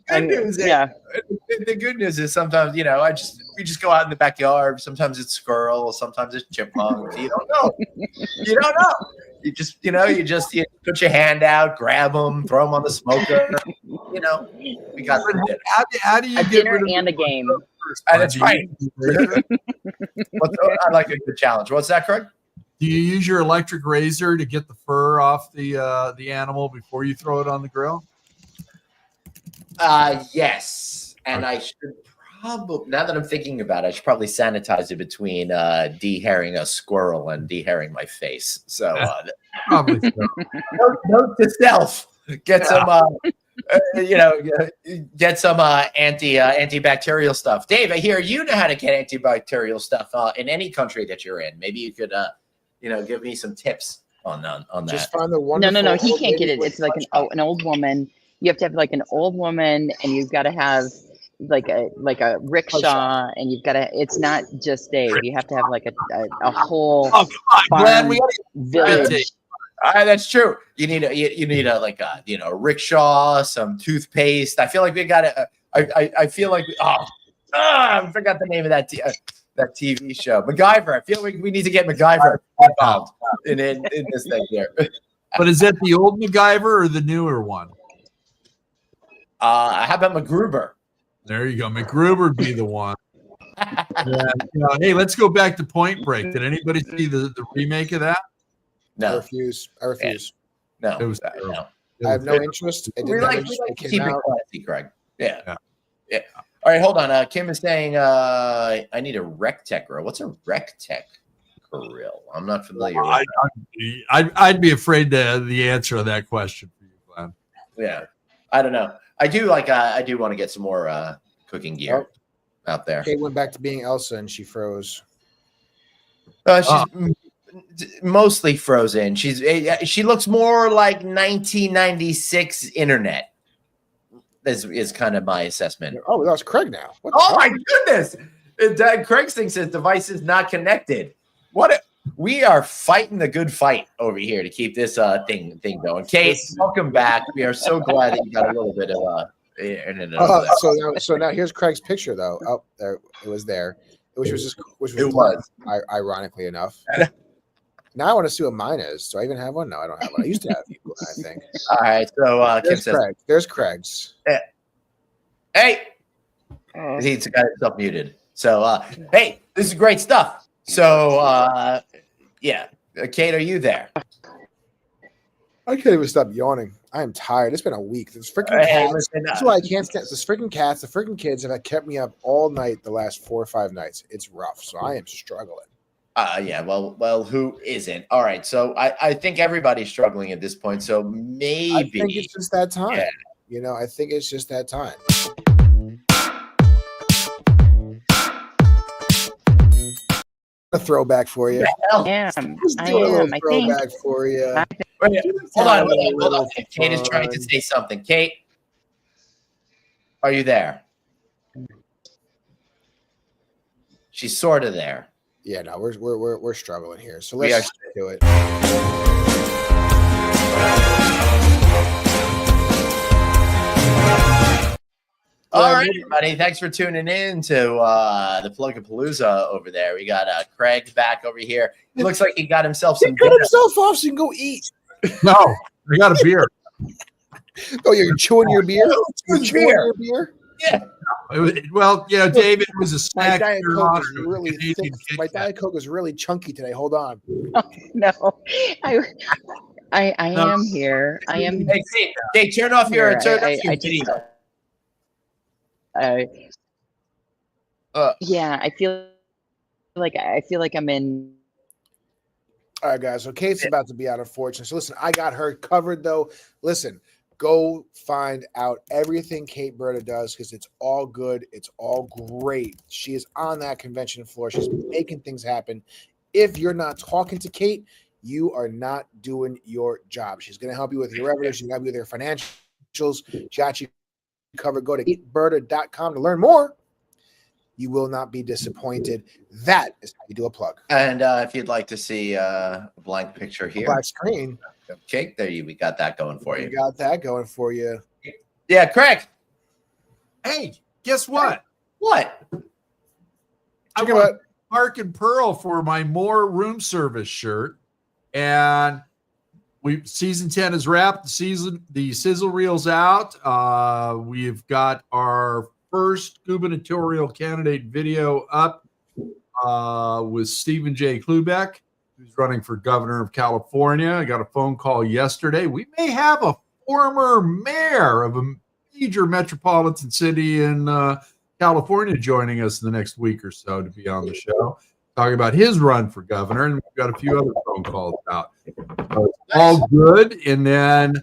The good news is sometimes, we just go out in the backyard. Sometimes it's squirrel. Sometimes it's chipmunk. You don't know. You just you put your hand out, grab them, throw them on the smoker. We got how do you get dinner rid of and a game? That's right. I like a good challenge. What's that, Craig? Do you use your electric razor to get the fur off the animal before you throw it on the grill? Yes, and I should probably, now that I'm thinking about it, I should probably sanitize it between de-hairing a squirrel and de-hairing my face. So Probably so. note to self: get some, get some antibacterial stuff. Dave, I hear you know how to get antibacterial stuff in any country that you're in. Maybe you could, give me some tips on that. Just find the No, wonderful. he old can't get lady it. with It's like touch an old woman. You have to have like an old woman, and you've got to have like a rickshaw, and you've got to. It's not just Dave. You have to have like a whole Oh, come on, Glenn. farm We gotta village. That's true. You need a rickshaw, some toothpaste. I feel like we got to. I feel like I forgot the name of that TV show, MacGyver. I feel like we need to get MacGyver involved in this thing here. But is that the old MacGyver or the newer one? How about MacGruber? There you go. MacGruber would be the one. Hey, let's go back to Point Break. Did anybody see the remake of that? I No, refuse. no, It was no. I have no interest. It We didn't like have interest. to It keep came it out. classy, Greg. Yeah. Yeah. All right, hold on. Kim is saying I need a rec tech grill. What's a rec tech grill? I'm not familiar with that. I'd be afraid the answer to that question for you, Glenn. Yeah, I don't know. I do want to get some more cooking gear out there. Kate went back to being Elsa and she froze. She's mostly frozen. She looks more like 1996 internet. Is kind of my assessment. Oh, that was Craig now. What the Oh hell? my goodness! Craig thinks his device is not connected. We are fighting the good fight over here to keep this thing going. Kate, welcome back. We are so glad that you got a little bit of internet. So now here's Craig's picture though. Oh, there it was there, which was ironically enough. Now I want to see what mine is. Do I even have one? No, I don't have one. I used to have one, I think. All right, so Kim There's says, Craig. There's Craig's. "Hey, he's got himself muted." So, hey, this is great stuff. So, Kate, are you there? I can't even stop yawning. I am tired. It's been a week. This freaking cats. Listen, That's why I can't stand this. Freaking cats. The freaking kids have kept me up all night the last 4 or 5 nights. It's rough. So I am struggling. Well, who isn't? All right, so I think everybody's struggling at this point. So maybe I think it's just that time. Yeah. I think it's just that time. A throwback for you. I am. I think. Throwback for you. Wait, hold on. Kate is trying to say something. Kate, are you there? She's sort of there. Yeah, no, we're struggling here. So We let's do it. All right, everybody. Thanks for tuning in to the Plug-a-Palooza over there. We got Craig back over here. It looks like he got himself some Cut dinner. himself off so you can go eat. No, I got a beer. Oh, you're chewing your beer? You're chewing beer. your beer? Yeah. Well, David, it was a My snack. Diet in Coke honor is of really Canadian thick. Kit My Kat. Diet Coke is really chunky today. Hold on. No, I am here. I am. Hey, Kate, turn off your here. video. Yeah, I feel like I'm in. All right, guys. So Kate's about to be out, unfortunately. So listen, I got her covered, though. Listen, go find out everything Kate Burda does because it's all good. It's all great. She is on that convention floor. She's making things happen. If you're not talking to Kate, you are not doing your job. She's going to help you with your revenue. She's going to help you with your financials. She got you covered. Go to kateburda.com to learn more. You will not be disappointed. That is how you do a plug. And if you'd like to see a blank picture here, Black screen. okay, we got that going for You you. got that going for you. Yeah, Craig. Hey, guess what? What? I Talking want about Mark and Pearl for my More Room Service shirt, and season 10 is wrapped. The sizzle reel's out. We've got our first gubernatorial candidate video up with Stephen J. Klubeck, who's running for governor of California. I got a phone call yesterday. We may have a former mayor of a major metropolitan city in California joining us in the next week or so to be on the show, talking about his run for governor, and we've got a few other phone calls out. So it's all good. And then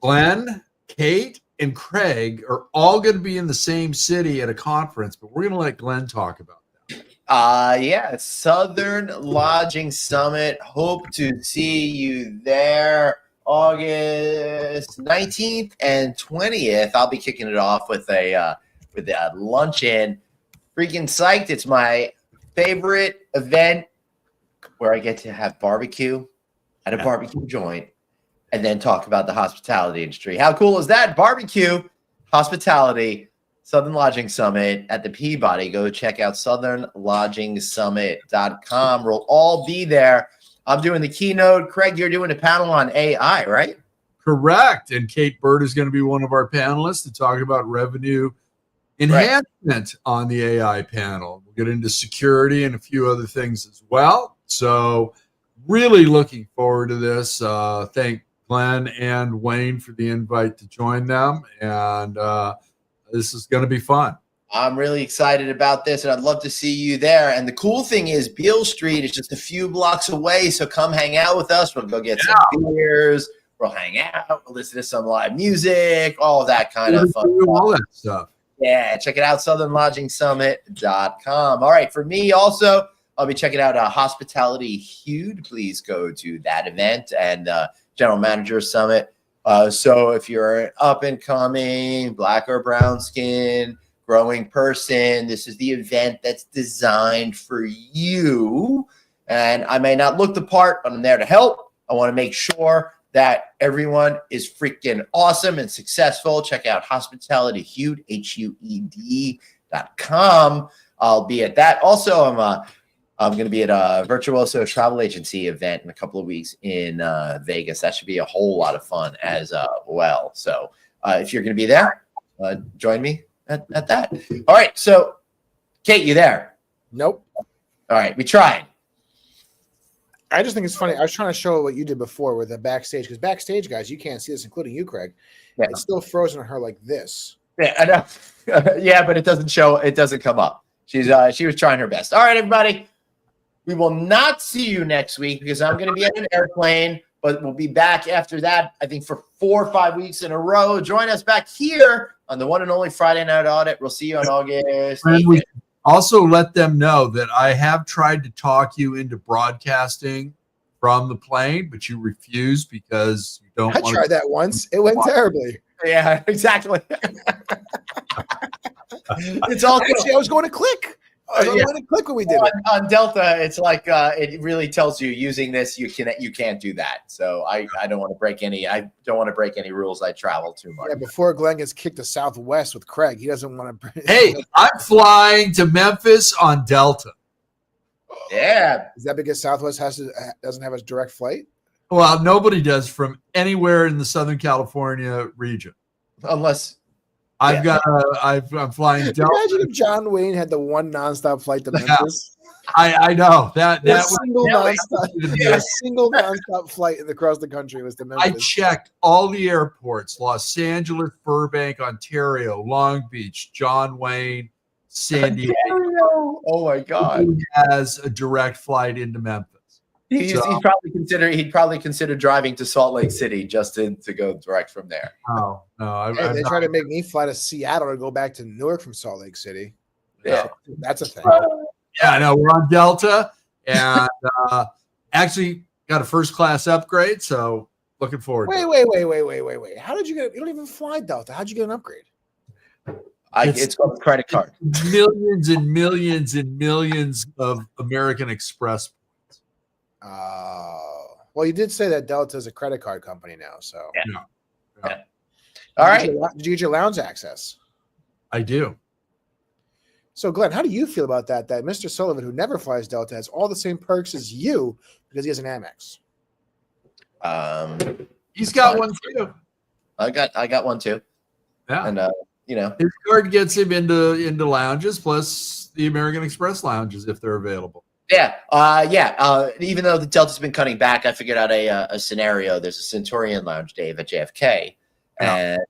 Glenn, Kate, and Craig are all going to be in the same city at a conference, but we're going to let Glenn talk about that. Yeah, Southern Lodging Summit. Hope to see you there August 19th and 20th. I'll be kicking it off with a luncheon. Freaking psyched. It's my favorite event where I get to have barbecue at a barbecue joint and then talk about the hospitality industry. How cool is that? Barbecue, hospitality, Southern Lodging Summit at the Peabody. Go check out southernlodgingsummit.com. We'll all be there. I'm doing the keynote. Craig, you're doing a panel on AI, right? Correct. And Kate Burda is going to be one of our panelists to talk about revenue enhancement on the AI panel. We'll get into security and a few other things as well. So really looking forward to this. Thank Glenn and Wayne for the invite to join them. And this is going to be fun. I'm really excited about this, and I'd love to see you there. And the cool thing is Beale Street is just a few blocks away, so come hang out with us. We'll go get some beers. We'll hang out. We'll listen to some live music, all of that kind of fun. All that stuff. Yeah, check it out, southernlodgingsummit.com. All right, for me also, I'll be checking out Hospitality Hued. Please go to that event and General Manager Summit. So if you're an up-and-coming black or brown skin growing person, this is the event that's designed for you. And I may not look the part, but I'm there to help. I want to make sure that everyone is freaking awesome and successful. Check out Hospitality Hued, HUED.com. I'll be at that. Also, I'm going to be at a Virtuoso travel agency event in a couple of weeks in Vegas. That should be a whole lot of fun as well. So if you're going to be there, join me at that. All right. So, Kate, you there? Nope. All right. We tried. I just think it's funny. I was trying to show what you did before with the backstage, because backstage, guys, you can't see this, including you, Craig. Yeah. It's still frozen on her like this. Yeah, I know. Yeah, but it doesn't show. It doesn't come up. She was trying her best. All right, everybody. We will not see you next week because I'm going to be on an airplane, but we'll be back after that, I think, for 4 or 5 weeks in a row. Join us back here on the one and only Friday Night Audit. We'll see you on August 8th. Also, let them know that I have tried to talk you into broadcasting from the plane, but you refused because you don't. I tried that once. It went terribly. Yeah, exactly. It's also actually I was going to click. I was going to click when we did it on Delta. It's like it really tells you using this you can't do that. So I don't want to break any. I don't want to break any rules. I travel too much. Yeah, before Glenn gets kicked to Southwest with Craig, he doesn't want to. Hey, I'm flying to Memphis on Delta. Yeah, is that because Southwest doesn't have a direct flight? Well, nobody does from anywhere in the Southern California region, unless. I'm flying Delta. Imagine if John Wayne had the one nonstop flight to Memphis. I know that was a single nonstop flight across the country was to Memphis. I checked all the airports: Los Angeles, Burbank, Ontario, Long Beach, John Wayne, San Diego. Oh my God! He has a direct flight into Memphis. He'd probably consider driving to Salt Lake City just to go direct from there. Oh no! They try to make me fly to Seattle to go back to Newark from Salt Lake City. Yeah, that's a thing. Yeah, I know. We're on Delta, and actually got a first class upgrade. So looking forward. Wait! How did you get? You don't even fly Delta. How'd you get an upgrade? It's called a credit card. Millions and millions and millions of American Express. Well, you did say that Delta is a credit card company now, so yeah. All right. Did you get your lounge access? I do. So, Glenn, how do you feel about that? That Mr. Sullivan, who never flies Delta, has all the same perks as you because he has an Amex. He's got one too. I got one too. Yeah, and his card gets him into lounges plus the American Express lounges if they're available. Yeah. Even though the Delta's been cutting back, I figured out a scenario. There's a Centurion Lounge, Dave, at JFK And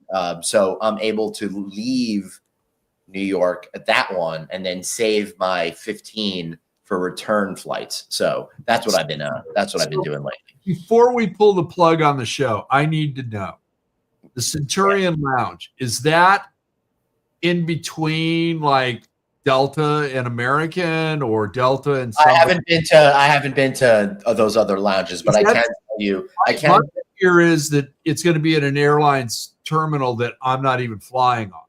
so I'm able to leave New York at that one and then save my 15 for return flights. So that's what I've been doing lately. Before we pull the plug on the show, I need to know the Centurion Lounge, is that in between like Delta and American or Delta and I haven't been to those other lounges, but I can tell you, my fear is that it's going to be at an airline's terminal that I'm not even flying on.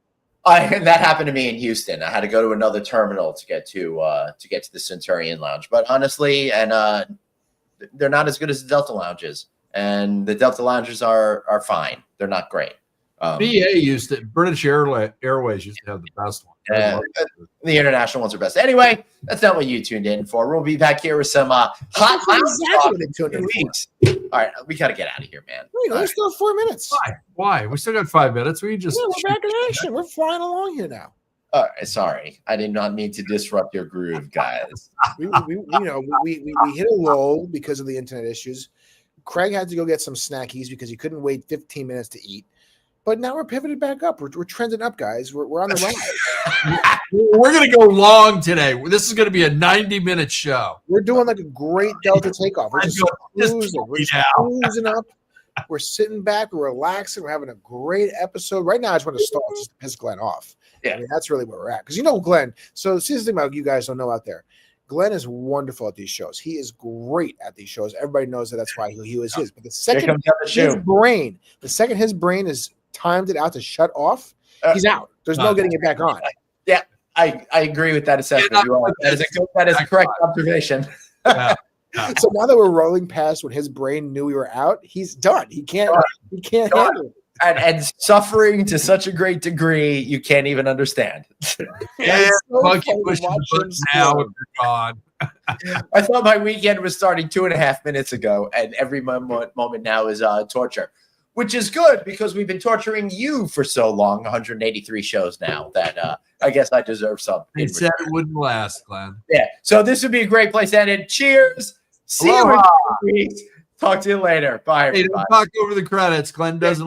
That happened to me in Houston. I had to go to another terminal to get to the Centurion Lounge. But honestly, they're not as good as the Delta lounges, and the Delta lounges are fine. They're not great. British Airways used to have the best one. The international ones are best. Anyway, that's not what you tuned in for. We'll be back here with some hot weeks. All right, we got to get out of here, man. Wait, there's still 4 minutes. Why? We still got 5 minutes. We're back in action. We're flying along here now. Sorry, I did not mean to disrupt your groove, guys. we hit a lull because of the internet issues. Craig had to go get some snackies because he couldn't wait 15 minutes to eat. But now we're pivoted back up. We're trending up, guys. We're on the rise. We're going to go long today. This is going to be a 90-minute show. We're doing like a great Delta takeoff. We're just cruising up. We're sitting back. We're relaxing. We're having a great episode. Right now, I just want to stall just to piss Glenn off. Yeah. I mean, that's really where we're at. Because Glenn. So see this thing about you guys don't know out there. Glenn is wonderful at these shows. He is great at these shows. Everybody knows that. That's why he was his. But the second his brain is timed it out to shut off, he's out. There's no getting it back on. Yeah, I agree with that assessment. That is a correct observation. So now that we're rolling past when his brain knew we were out, he's done. He can't handle it. And suffering to such a great degree, you can't even understand. Monkey pushing the buttons now and they're gone. I thought my weekend was starting 2.5 minutes ago, and every moment now is torture. Which is good because we've been torturing you for so long, 183 shows now, that I guess I deserve something. They said it wouldn't last, Glenn. Yeah. So this would be a great place to end it. Cheers. See you in 2 weeks. Talk to you later. Bye, everybody. Hey, don't talk over the credits. Glenn doesn't.